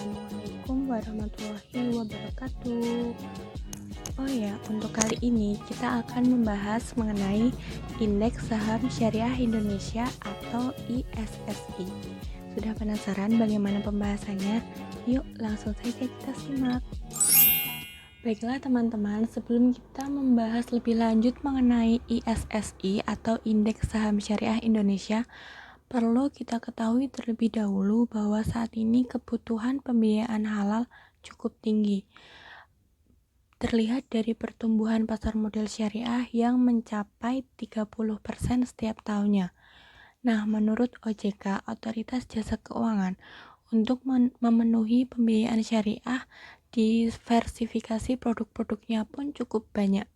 Assalamualaikum warahmatullahi wabarakatuh. Oh ya, untuk kali ini kita akan membahas mengenai Indeks Saham Syariah Indonesia atau ISSI. Sudah penasaran bagaimana pembahasannya? Yuk langsung saja kita simak. Baiklah teman-teman, sebelum kita membahas lebih lanjut mengenai ISSI atau Indeks Saham Syariah Indonesia, perlu kita ketahui terlebih dahulu bahwa saat ini kebutuhan pembiayaan halal cukup tinggi. Terlihat dari pertumbuhan pasar modal syariah yang mencapai 30% setiap tahunnya. Nah, menurut OJK, Otoritas Jasa Keuangan, untuk memenuhi pembiayaan syariah, diversifikasi produk-produknya pun cukup banyak.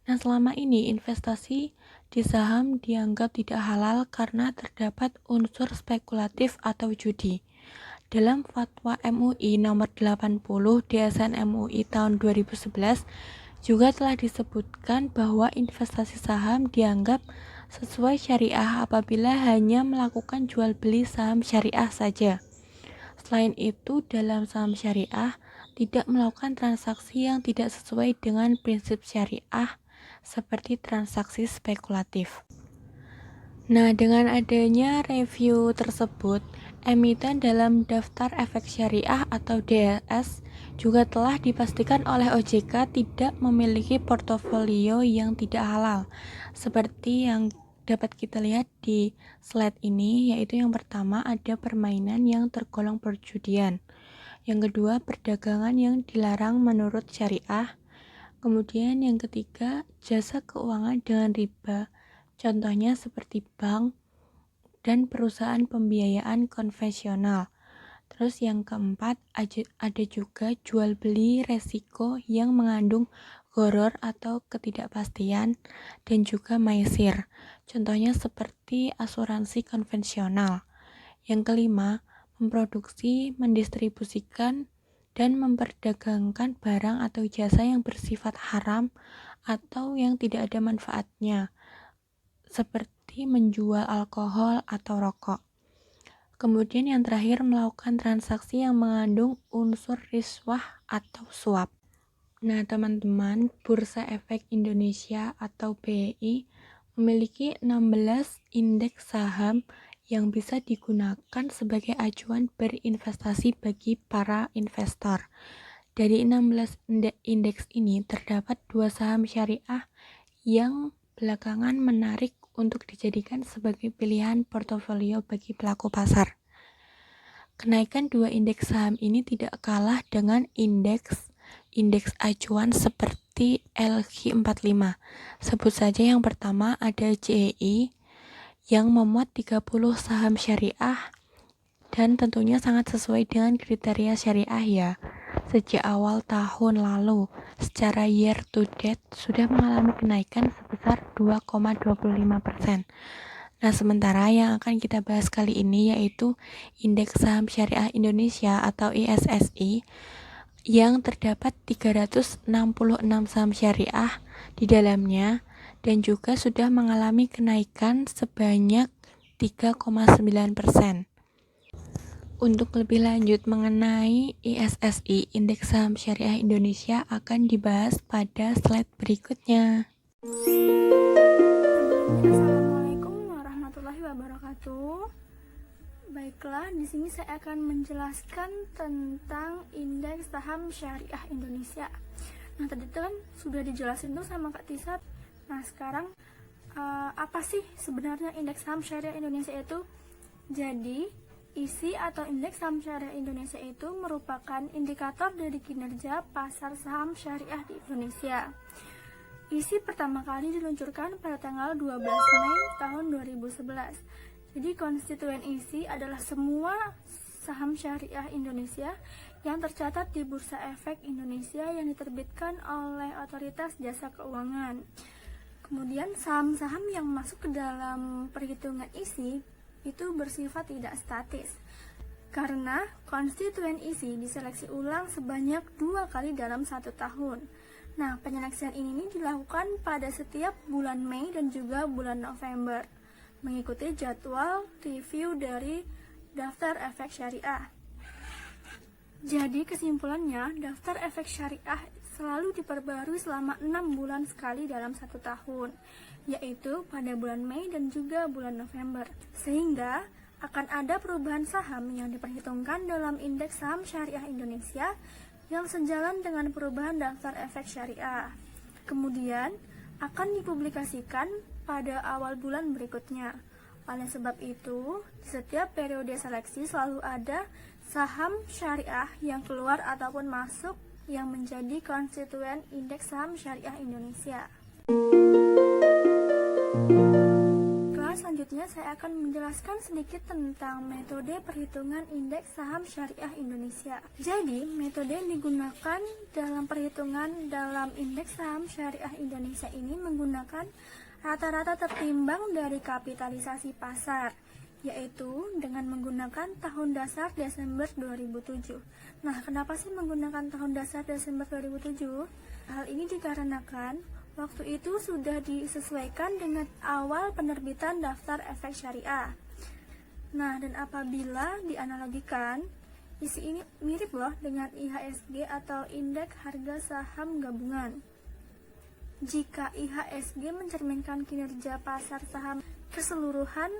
Nah, selama ini investasi di saham dianggap tidak halal karena terdapat unsur spekulatif atau judi. Dalam Fatwa MUI nomor 80 DSN MUI tahun 2011 juga telah disebutkan bahwa investasi saham dianggap sesuai syariah apabila hanya melakukan jual beli saham syariah saja. Selain itu, dalam saham syariah tidak melakukan transaksi yang tidak sesuai dengan prinsip syariah seperti transaksi spekulatif. Nah, dengan adanya review tersebut, emiten dalam Daftar Efek Syariah atau DFS juga telah dipastikan oleh OJK tidak memiliki portofolio yang tidak halal, seperti yang dapat kita lihat di slide ini, yaitu yang pertama ada permainan yang tergolong perjudian, yang kedua perdagangan yang dilarang menurut syariah, kemudian yang ketiga, jasa keuangan dengan riba, contohnya seperti bank dan perusahaan pembiayaan konvensional. Terus yang keempat, ada juga jual beli resiko yang mengandung gharar atau ketidakpastian dan juga maisir. Contohnya seperti asuransi konvensional. Yang kelima, memproduksi, mendistribusikan, dan memperdagangkan barang atau jasa yang bersifat haram atau yang tidak ada manfaatnya, seperti menjual alkohol atau rokok. Kemudian yang terakhir, melakukan transaksi yang mengandung unsur riswah atau suap. Nah teman-teman, Bursa Efek Indonesia atau BEI memiliki 16 indeks saham yang bisa digunakan sebagai acuan berinvestasi bagi para investor. Dari 16 indeks ini terdapat 2 saham syariah yang belakangan menarik untuk dijadikan sebagai pilihan portofolio bagi pelaku pasar. Kenaikan 2 indeks saham ini tidak kalah dengan indeks acuan seperti LQ45. Sebut saja yang pertama ada JEI yang memuat 30 saham syariah dan tentunya sangat sesuai dengan kriteria syariah ya. Sejak awal tahun lalu, secara year to date sudah mengalami kenaikan sebesar 2,25%. Nah, sementara yang akan kita bahas kali ini yaitu Indeks Saham Syariah Indonesia atau ISSI yang terdapat 366 saham syariah di dalamnya dan juga sudah mengalami kenaikan sebanyak 3,9%. Untuk lebih lanjut mengenai ISSI, Indeks Saham Syariah Indonesia akan dibahas pada slide berikutnya. Assalamualaikum warahmatullahi wabarakatuh. Baiklah, di sini saya akan menjelaskan tentang Indeks Saham Syariah Indonesia. Nah, tadi kan sudah dijelasin tuh sama Kak Tisa. Nah, sekarang apa sih sebenarnya Indeks Saham Syariah Indonesia itu? Jadi, isi atau Indeks Saham Syariah Indonesia itu merupakan indikator dari kinerja pasar saham syariah di Indonesia. Isi pertama kali diluncurkan pada tanggal 12 Mei tahun 2011. Jadi konstituen isi adalah semua saham syariah Indonesia yang tercatat di Bursa Efek Indonesia yang diterbitkan oleh Otoritas Jasa Keuangan. Kemudian saham-saham yang masuk ke dalam perhitungan isi itu bersifat tidak statis, karena konstituen isi diseleksi ulang sebanyak 2 kali dalam 1 tahun. Nah, penyeleksian ini dilakukan pada setiap bulan Mei dan juga bulan November, mengikuti jadwal review dari Daftar Efek Syariah. Jadi kesimpulannya, daftar efek syariah selalu diperbarui selama 6 bulan sekali dalam 1 tahun, yaitu pada bulan Mei dan juga bulan November. Sehingga akan ada perubahan saham yang diperhitungkan dalam indeks saham syariah Indonesia yang sejalan dengan perubahan daftar efek syariah. Kemudian akan dipublikasikan pada awal bulan berikutnya. Oleh sebab itu, di setiap periode seleksi selalu ada saham syariah yang keluar ataupun masuk yang menjadi konstituen indeks saham syariah Indonesia. Kelas selanjutnya saya akan menjelaskan sedikit tentang metode perhitungan indeks saham syariah Indonesia. Jadi, metode yang digunakan dalam perhitungan dalam indeks saham syariah Indonesia ini menggunakan rata-rata tertimbang dari kapitalisasi pasar, yaitu dengan menggunakan tahun dasar Desember 2007. Nah, kenapa sih menggunakan tahun dasar Desember 2007? Hal ini dikarenakan waktu itu sudah disesuaikan dengan awal penerbitan daftar efek syariah. Nah, dan apabila dianalogikan, isi ini mirip loh dengan IHSG atau Indeks Harga Saham Gabungan. Jika IHSG mencerminkan kinerja pasar saham keseluruhan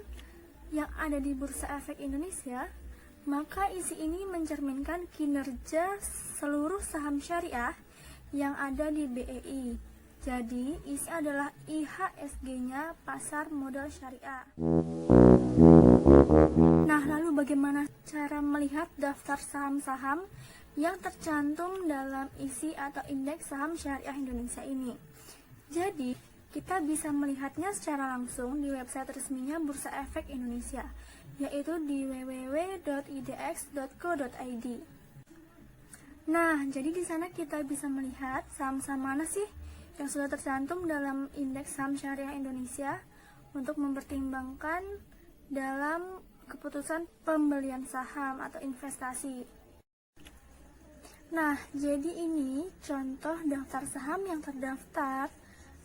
yang ada di Bursa Efek Indonesia, maka isi ini mencerminkan kinerja seluruh saham syariah yang ada di BEI. Jadi, isi adalah IHSG-nya pasar modal syariah. Nah, lalu bagaimana cara melihat daftar saham-saham yang tercantum dalam isi atau indeks saham syariah Indonesia ini? Jadi, kita bisa melihatnya secara langsung di website resminya Bursa Efek Indonesia, yaitu di www.idx.co.id. Nah, jadi di sana kita bisa melihat saham-saham mana sih yang sudah tercantum dalam indeks saham syariah Indonesia untuk mempertimbangkan dalam keputusan pembelian saham atau investasi. Nah, jadi ini contoh daftar saham yang terdaftar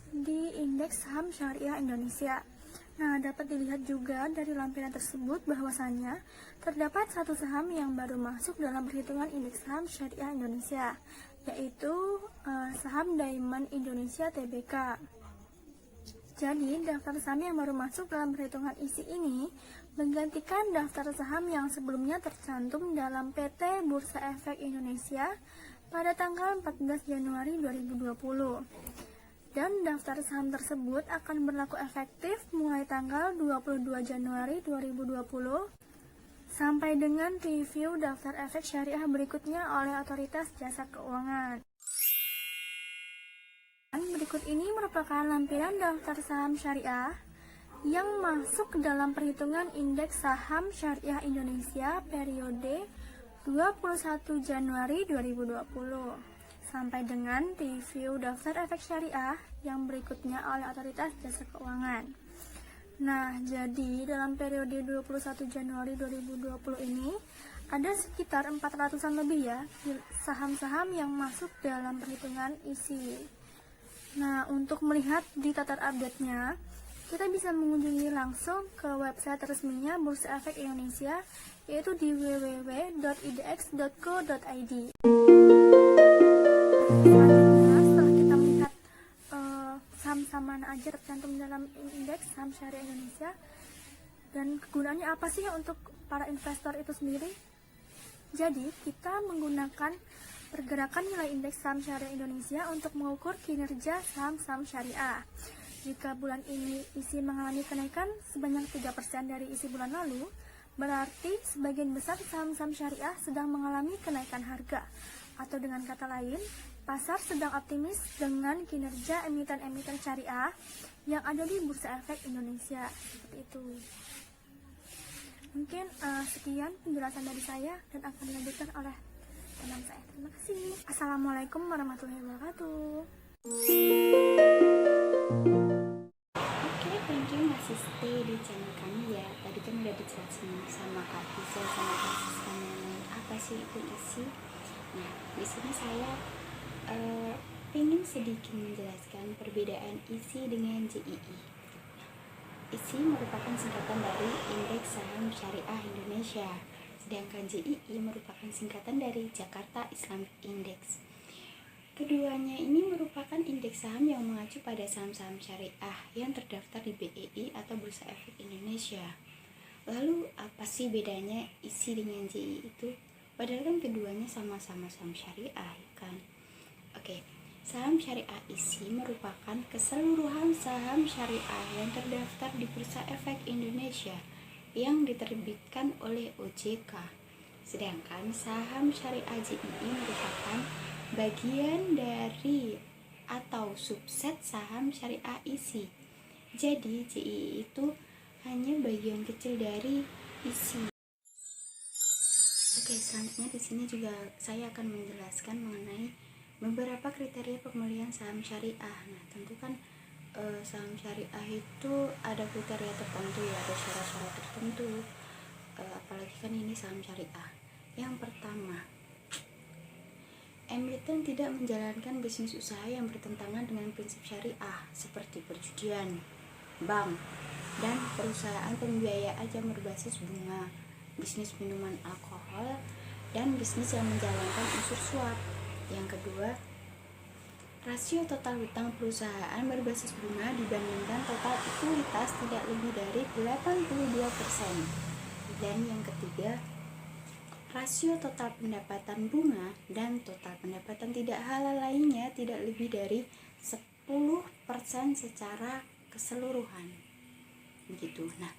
di indeks saham syariah Indonesia. Nah, dapat dilihat juga dari lampiran tersebut bahwasannya terdapat satu saham yang baru masuk dalam perhitungan indeks saham syariah Indonesia, yaitu saham Diamond Indonesia Tbk. Jadi, daftar saham yang baru masuk dalam perhitungan isi ini menggantikan daftar saham yang sebelumnya tercantum dalam PT Bursa Efek Indonesia pada tanggal 14 Januari 2020. Dan daftar saham tersebut akan berlaku efektif mulai tanggal 22 Januari 2020 sampai dengan review daftar efek syariah berikutnya oleh Otoritas Jasa Keuangan. Dan berikut ini merupakan lampiran daftar saham syariah yang masuk ke dalam perhitungan indeks saham syariah Indonesia periode 21 Januari 2020 sampai dengan review daftar efek syariah yang berikutnya oleh Otoritas Jasa Keuangan. Nah, jadi dalam periode 21 Januari 2020 ini ada sekitar 400-an lebih ya saham-saham yang masuk dalam perhitungan isi. Nah, untuk melihat di daftar update-nya, kita bisa mengunjungi langsung ke website resminya Bursa Efek Indonesia, yaitu di www.idx.co.id. Selanjutnya, setelah kita melihat saham-saham mana aja tercantum dalam indeks saham syariah Indonesia dan kegunaannya apa sih untuk para investor itu sendiri, jadi kita menggunakan pergerakan nilai indeks saham syariah Indonesia untuk mengukur kinerja saham-saham syariah. Jika bulan ini isi mengalami kenaikan sebanyak 3% dari isi bulan lalu, berarti sebagian besar saham-saham syariah sedang mengalami kenaikan harga. Atau dengan kata lain, pasar sedang optimis dengan kinerja emiten-emiten syariah yang ada di Bursa Efek Indonesia. Seperti itu. Mungkin sekian penjelasan dari saya dan akan dilanjutkan oleh teman saya. Terima kasih. Assalamualaikum warahmatullahi wabarakatuh. Oke, thank you masih stay di channel kami ya. Tadi kan udah dijelasin sama Kak Tisa sama Kak Siska mengenai apa sih itu isi. Nah, di sini saya ingin sedikit menjelaskan perbedaan isi dengan JII. ISI merupakan singkatan dari Indeks Saham Syariah Indonesia, sedangkan JII merupakan singkatan dari Jakarta Islamic Index. Keduanya ini merupakan indeks saham yang mengacu pada saham-saham syariah yang terdaftar di BEI atau Bursa Efek Indonesia. Lalu apa sih bedanya ISI dengan JII itu? Padahal kan keduanya sama-sama saham syariah, kan? Oke, saham syariah ISI merupakan keseluruhan saham syariah yang terdaftar di Bursa Efek Indonesia yang diterbitkan oleh OJK. Sedangkan saham syariah JII merupakan bagian dari atau subset saham syariah ISI. Jadi JII itu hanya bagian kecil dari ISI. Oke, selanjutnya di sini juga saya akan menjelaskan mengenai beberapa kriteria pemilihan saham syariah. Nah, tentu kan saham syariah itu ada kriteria tertentu ya, ada syarat-syarat tertentu. Apalagi kan ini saham syariah. Yang pertama, emiten tidak menjalankan bisnis usaha yang bertentangan dengan prinsip syariah seperti perjudian, bank, dan perusahaan pembiayaan yang berbasis bunga, bisnis minuman alkohol, dan bisnis yang menjalankan unsur suap. Yang kedua, rasio total hutang perusahaan berbasis bunga dibandingkan total ekuitas tidak lebih dari 82%. Dan yang ketiga, rasio total pendapatan bunga dan total pendapatan tidak halal lainnya tidak lebih dari 10% secara keseluruhan. Begitu. Nah,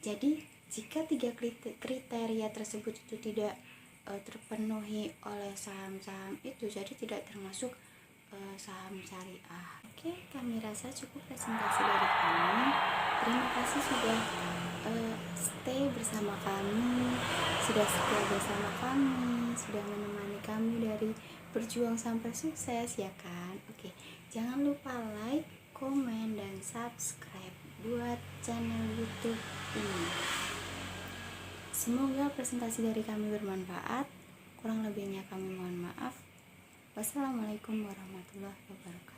jadi jika 3 kriteria tersebut itu tidak terpenuhi oleh saham-saham itu, jadi tidak termasuk saham syariah. Oke, kami rasa cukup presentasi dari kami. Terima kasih sudah stay bersama kami, sudah setia bersama kami, sudah menemani kami dari berjuang sampai sukses, ya kan? Oke, jangan lupa like, komen, dan subscribe buat channel YouTube ini. Semoga presentasi dari kami bermanfaat. Kurang lebihnya kami mohon maaf. Wassalamualaikum warahmatullahi wabarakatuh.